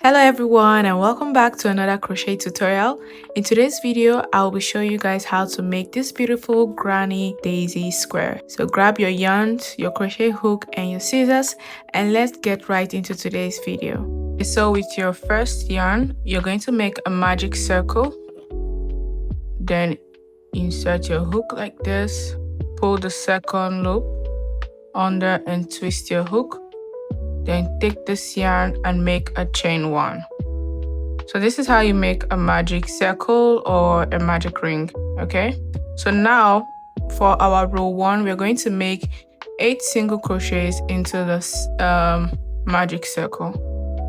Hello everyone and welcome back to another crochet tutorial. In today's video, I'll be showing you guys how to make this beautiful granny daisy square. So grab your yarns, your crochet hook and your scissors and let's get right into today's video. So with your first yarn, you're going to make a magic circle. Then insert your hook like this, pull the second loop under and twist your hook. Then take this yarn and make a chain one. So this is how you make a magic circle or a magic ring, okay? So now for our row one, we're going to make 8 single crochets into this magic circle.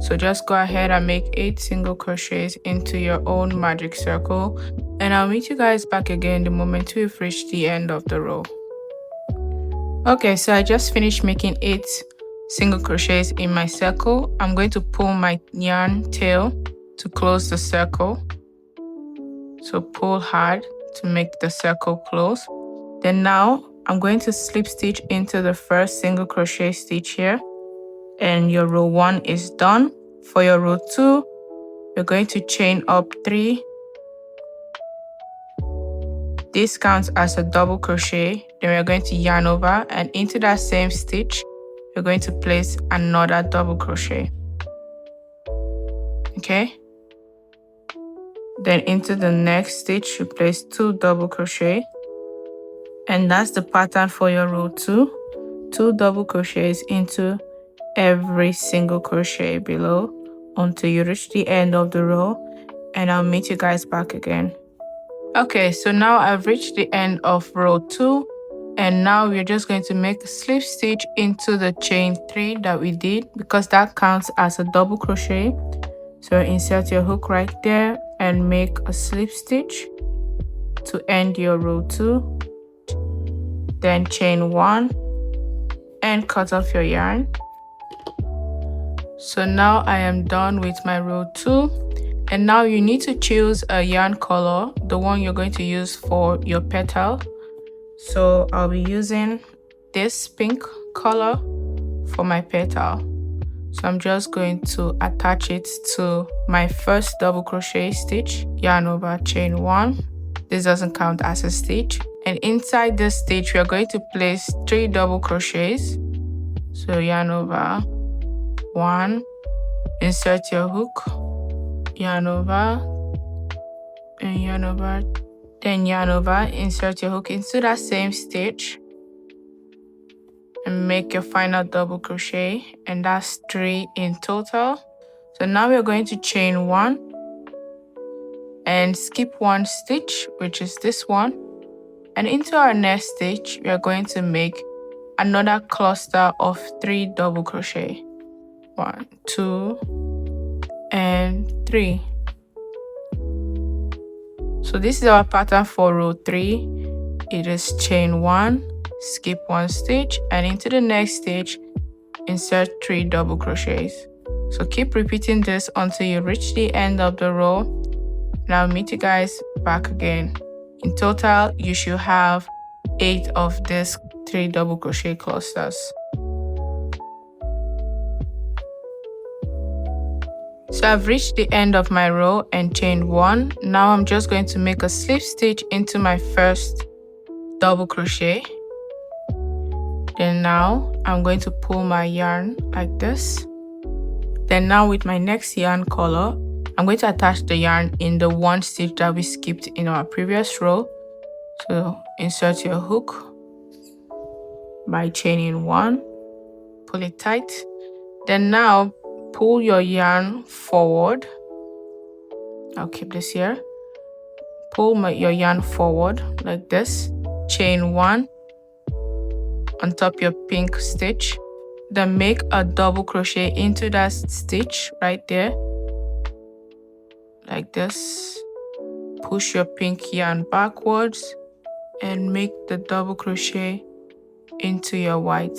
So just go ahead and make 8 single crochets into your own magic circle. And I'll meet you guys back again the moment we've reached the end of the row. Okay, so I just finished making 8 single crochets in my circle. I'm going to pull my yarn tail to close the circle. So pull hard to make the circle close. Then now I'm going to slip stitch into the first single crochet stitch here. And your row 1 is done. For your row 2, you're going to chain up 3. This counts as a double crochet. Then we're going to yarn over and into that same stitch, you're going to place another double crochet. Okay? Then into the next stitch, you place 2 double crochet. And that's the pattern for your row 2. 2 double crochets into every single crochet below until you reach the end of the row. And I'll meet you guys back again. Okay, so now I've reached the end of row 2. And now we're just going to make a slip stitch into the chain 3 that we did because that counts as a double crochet. So insert your hook right there and make a slip stitch to end your row 2. Then chain 1 and cut off your yarn. So now I am done with my row 2. And now you need to choose a yarn color, the one you're going to use for your petal. So I'll be using this pink color for my petal. So I'm just going to attach it to my first double crochet stitch, yarn over, chain 1. This doesn't count as a stitch. And inside this stitch, we are going to place 3 double crochets. So yarn over, 1, insert your hook, yarn over, and yarn over, then yarn over, insert your hook into that same stitch and make your final double crochet, and that's 3 in total. So now we're going to chain 1 and skip 1 stitch, which is this one, and into our next stitch we are going to make another cluster of 3 double crochet. 1, 2, and 3. So this is our pattern for row 3. It is chain 1, skip 1 stitch, and into the next stitch insert 3 double crochets. So keep repeating this until you reach the end of the row, and I'll meet you guys back again. In total, you should have 8 of these 3 double crochet clusters. So I've reached the end of my row and chained 1. Now I'm just going to make a slip stitch into my first double crochet. Then now I'm going to pull my yarn like this. Then now with my next yarn color, I'm going to attach the yarn in the 1 stitch that we skipped in our previous row. So insert your hook by chaining 1, pull it tight. Then now pull your yarn forward. I'll keep this here. Pull your yarn forward like this. Chain 1 on top your pink stitch. Then make a double crochet into that stitch right there. Like this. Push your pink yarn backwards and make the double crochet into your white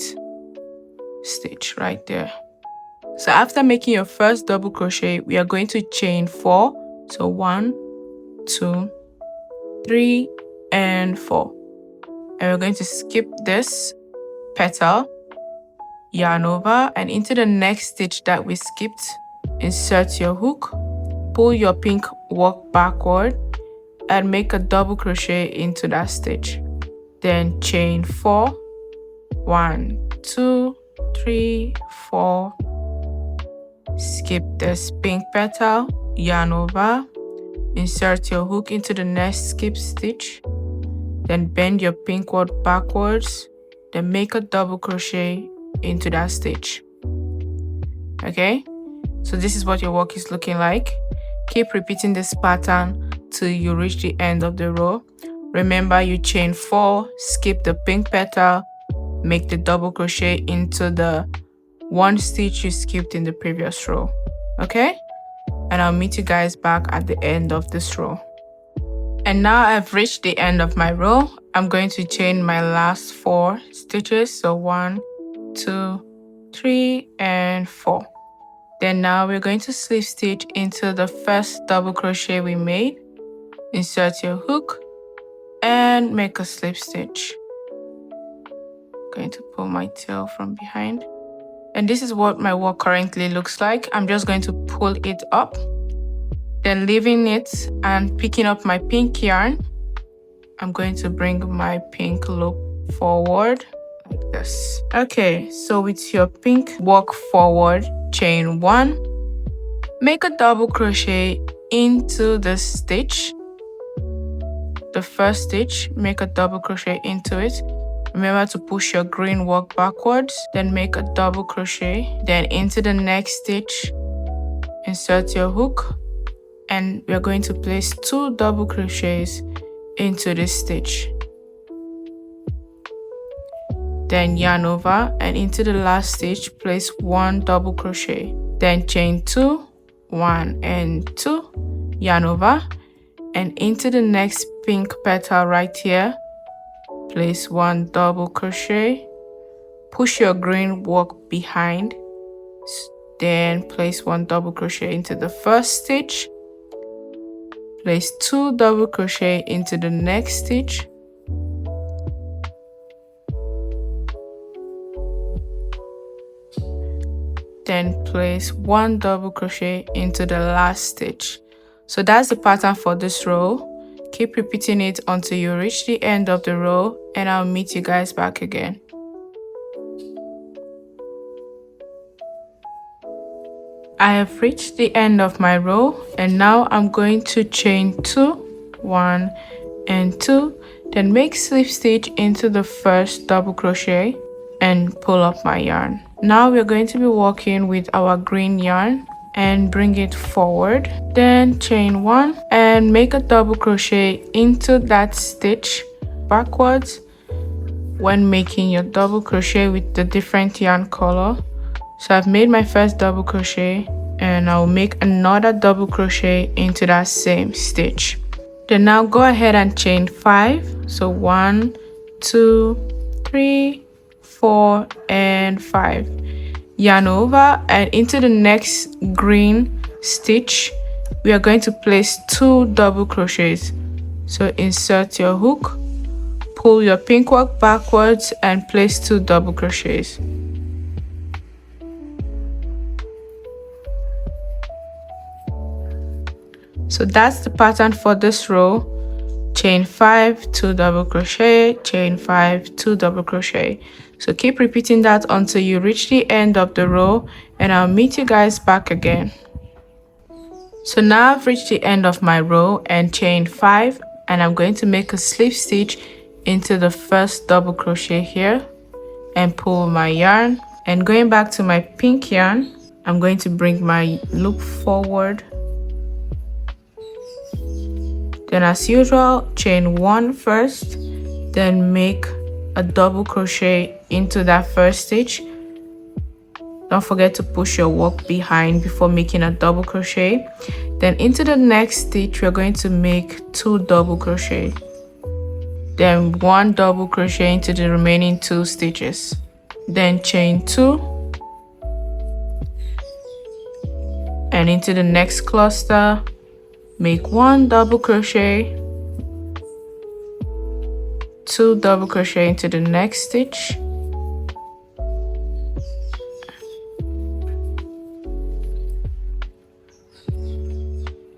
stitch right there. So after making your first double crochet, we are going to chain 4. So 1, 2, 3, and 4. And we're going to skip this petal, yarn over, and into the next stitch that we skipped, insert your hook, pull your pink work backward and make a double crochet into that stitch. Then chain 4, 1, 2, 3, 4, skip this pink petal, yarn over, insert your hook into the next skip stitch, then bend your pink work backwards, then make a double crochet into that stitch. Okay, so this is what your work is looking like. Keep repeating this pattern till you reach the end of the row. Remember, you chain 4, skip the pink petal, make the double crochet into the one stitch you skipped in the previous row. Okay, and I'll meet you guys back at the end of this row. And now I've reached the end of my row. I'm going to chain my last 4 stitches. So 1, 2, 3, and 4. Then now we're going to slip stitch into the first double crochet we made. Insert your hook and make a slip stitch. I'm going to pull my tail from behind. And this is what my work currently looks like. I'm just going to pull it up, then leaving it and picking up my pink yarn. I'm going to bring my pink loop forward like this. Okay, so with your pink work forward, chain 1, make a double crochet into the stitch. The first stitch, make a double crochet into it. Remember to push your green work backwards, then make a double crochet, then into the next stitch, insert your hook, and we're going to place 2 double crochets into this stitch. Then yarn over and into the last stitch, place 1 double crochet. Then chain 2, 1 and 2, yarn over and into the next pink petal right here, place 1 double crochet, push your green work behind, then place 1 double crochet into the first stitch, place 2 double crochet into the next stitch, then place 1 double crochet into the last stitch. So that's the pattern for this row. Keep repeating it until you reach the end of the row, and I'll meet you guys back again. I have reached the end of my row, and now I'm going to chain 2, 1 and 2, then make slip stitch into the first double crochet and pull up my yarn. Now we're going to be working with our green yarn and bring it forward, then chain 1 and make a double crochet into that stitch backwards when making your double crochet with the different yarn color. So I've made my first double crochet and I'll make another double crochet into that same stitch. Then now go ahead and chain 5. So 1, 2, 3, 4 and 5. Yarn over and into the next green stitch we are going to place 2 double crochets. So insert your hook, pull your pink work backwards and place 2 double crochets. So that's the pattern for this row. Chain 5, 2 double crochet, chain 5, 2 double crochet. So keep repeating that until you reach the end of the row, and I'll meet you guys back again. So now I've reached the end of my row and chain 5, and I'm going to make a slip stitch into the first double crochet here and pull my yarn. And going back to my pink yarn, I'm going to bring my loop forward. Then as usual, chain 1 first, then make a double crochet into that first stitch. Don't forget to push your work behind before making a double crochet. Then into the next stitch, we're going to make 2 double crochet. Then 1 double crochet into the remaining 2 stitches. Then chain 2. And into the next cluster, make 1 double crochet, 2 double crochet into the next stitch,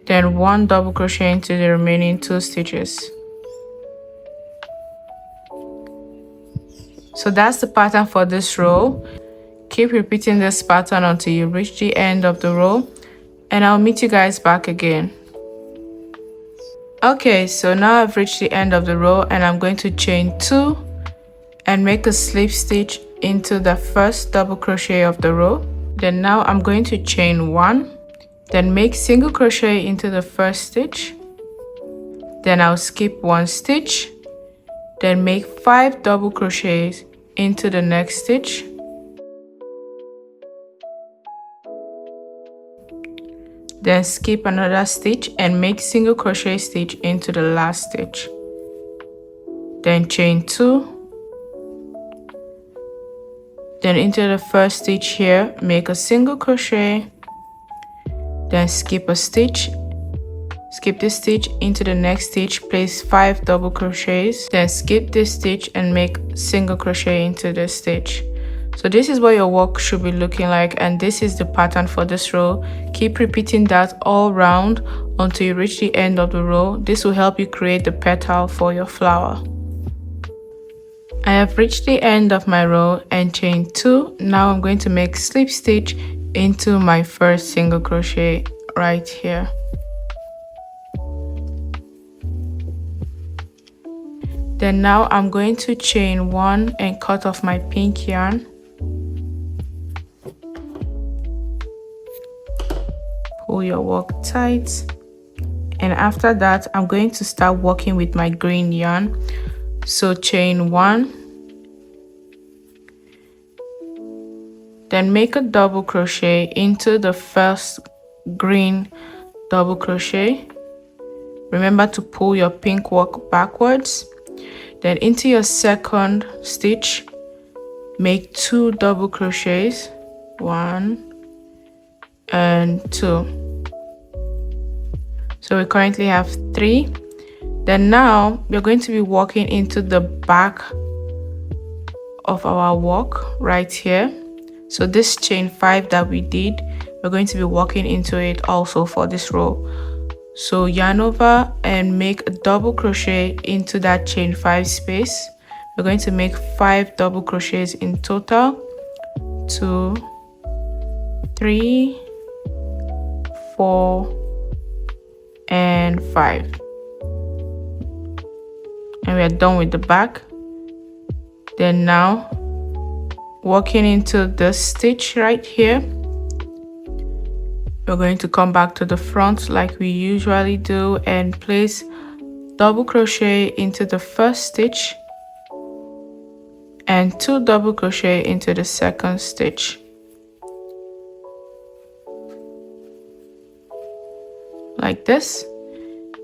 then 1 double crochet into the remaining 2 stitches. So that's the pattern for this row. Keep repeating this pattern until you reach the end of the row, and I'll meet you guys back again. Okay, so now I've reached the end of the row, and I'm going to chain 2 and make a slip stitch into the first double crochet of the row. Then now I'm going to chain 1, then make single crochet into the first stitch, then I'll skip 1 stitch, then make 5 double crochets into the next stitch, then skip another stitch and make single crochet stitch into the last stitch, then chain 2, then into the first stitch here make a single crochet, then skip a stitch, skip this stitch into the next stitch, place 5 double crochets, then skip this stitch and make single crochet into this stitch. So this is what your work should be looking like, and this is the pattern for this row. Keep repeating that all round until you reach the end of the row. This will help you create the petal for your flower. I have reached the end of my row and chain 2. Now I'm going to make slip stitch into my first single crochet right here. Then now I'm going to chain 1 and cut off my pink yarn. Pull your work tight, and after that I'm going to start working with my green yarn. So chain 1, then make a double crochet into the first green double crochet. Remember to pull your pink work backwards. Then into your second stitch make 2 double crochets, 1 and 2. So we currently have 3. Then now we're going to be working into the back of our work right here. So this chain 5 that we did, we're going to be working into it also for this row. So yarn over and make a double crochet into that chain 5 space. We're going to make 5 double crochets in total. 2, 3, 4 and 5, and we are done with the back. Then now working into this stitch right here, we're going to come back to the front like we usually do and place double crochet into the first stitch and 2 double crochet into the second stitch, like this.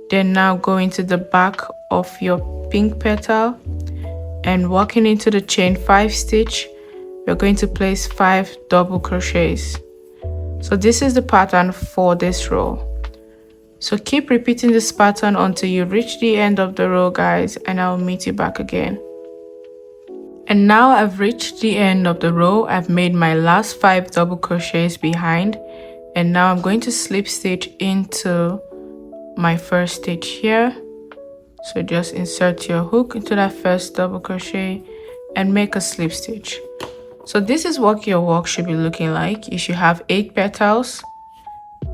Then now go into the back of your pink petal and walking into the chain 5 stitch, we're going to place 5 double crochets. So this is the pattern for this row. So keep repeating this pattern until you reach the end of the row, guys, and I'll meet you back again. And now I've reached the end of the row. I've made my last 5 double crochets behind, and now I'm going to slip stitch into my first stitch here. So just insert your hook into that first double crochet and make a slip stitch. So this is what your work should be looking like. You should have 8 petals,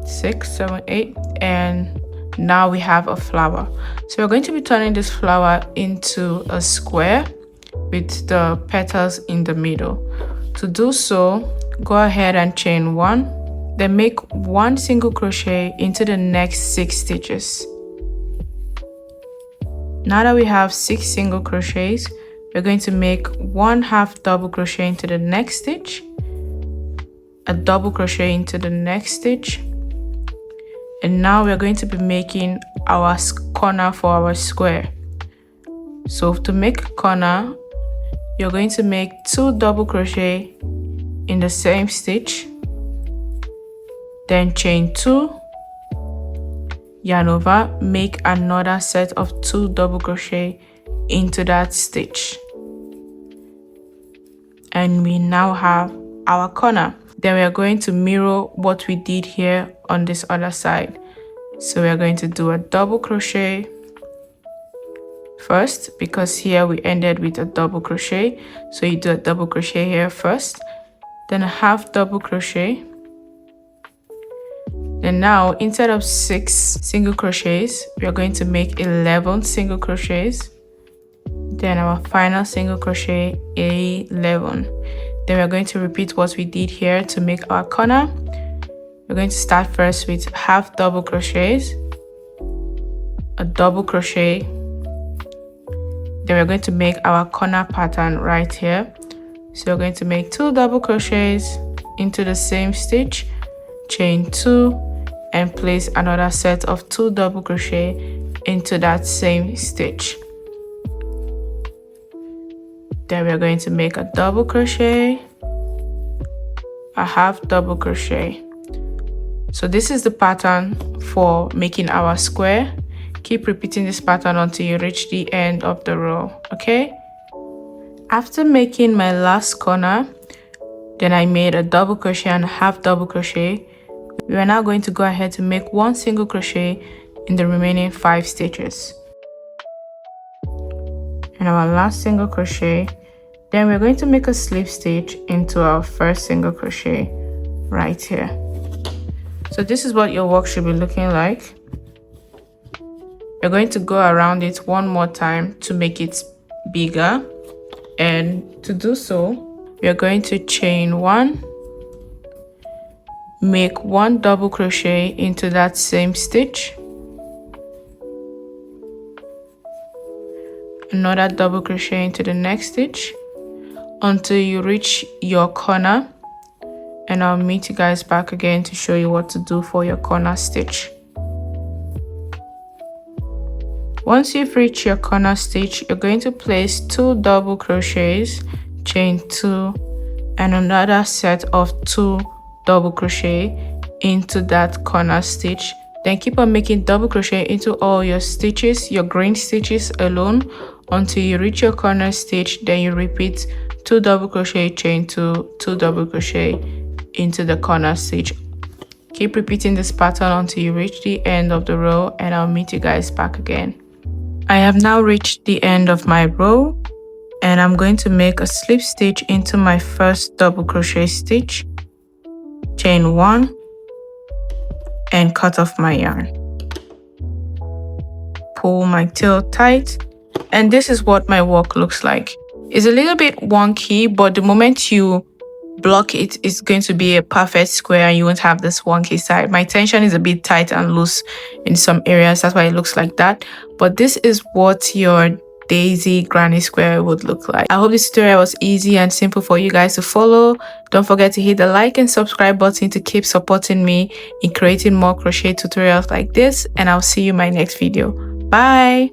6, 7, 8, and now we have a flower. So we're going to be turning this flower into a square with the petals in the middle. To do so, go ahead and chain 1, then make 1 single crochet into the next 6 stitches. Now that we have 6 single crochets, we're going to make 1 half double crochet into the next stitch, a double crochet into the next stitch, and now we're going to be making our corner for our square. So to make a corner, you're going to make 2 double crochet in the same stitch, then chain 2, yarn over, make another set of 2 double crochet into that stitch, and we now have our corner. Then we are going to mirror what we did here on this other side. So we are going to do a double crochet first, because here we ended with a double crochet. So you do a double crochet here first, then a half double crochet. Then now, instead of 6 single crochets, we are going to make 11 single crochets. Then our final single crochet, 11. Then we're going to repeat what we did here to make our corner. We're going to start first with half double crochets, a double crochet. Then we're going to make our corner pattern right here. So we're going to make 2 double crochets into the same stitch, chain 2, and place another set of 2 double crochet into that same stitch. Then we're going to make a double crochet, a half double crochet. So this is the pattern for making our square. Keep repeating this pattern until you reach the end of the row, okay? After making my last corner, then I made a double crochet and a half double crochet. We are now going to go ahead to make 1 single crochet in the remaining 5 stitches. And our last single crochet, then we're going to make a slip stitch into our first single crochet right here. So this is what your work should be looking like. You're going to go around it one more time to make it bigger. And to do so, we are going to chain 1, make 1 double crochet into that same stitch, another double crochet into the next stitch until you reach your corner, and I'll meet you guys back again to show you what to do for your corner stitch. Once you've reached your corner stitch, you're going to place 2 double crochets, chain 2, and another set of 2 double crochet into that corner stitch. Then keep on making double crochet into all your stitches, your green stitches alone, until you reach your corner stitch. Then you repeat 2 double crochet, chain 2, 2 double crochet into the corner stitch. Keep repeating this pattern until you reach the end of the row, and I'll meet you guys back again. I have now reached the end of my row, and I'm going to make a slip stitch into my first double crochet stitch, chain 1, and cut off my yarn. Pull my tail tight, and this is what my work looks like. It's a little bit wonky, but the moment you block it, it's going to be a perfect square and you won't have this wonky side. My tension is a bit tight and loose in some areas, that's why it looks like that. But this is what your daisy granny square would look like. I hope this tutorial was easy and simple for you guys to follow. Don't forget to hit the like and subscribe button to keep supporting me in creating more crochet tutorials like this, and I'll see you in my next video. Bye.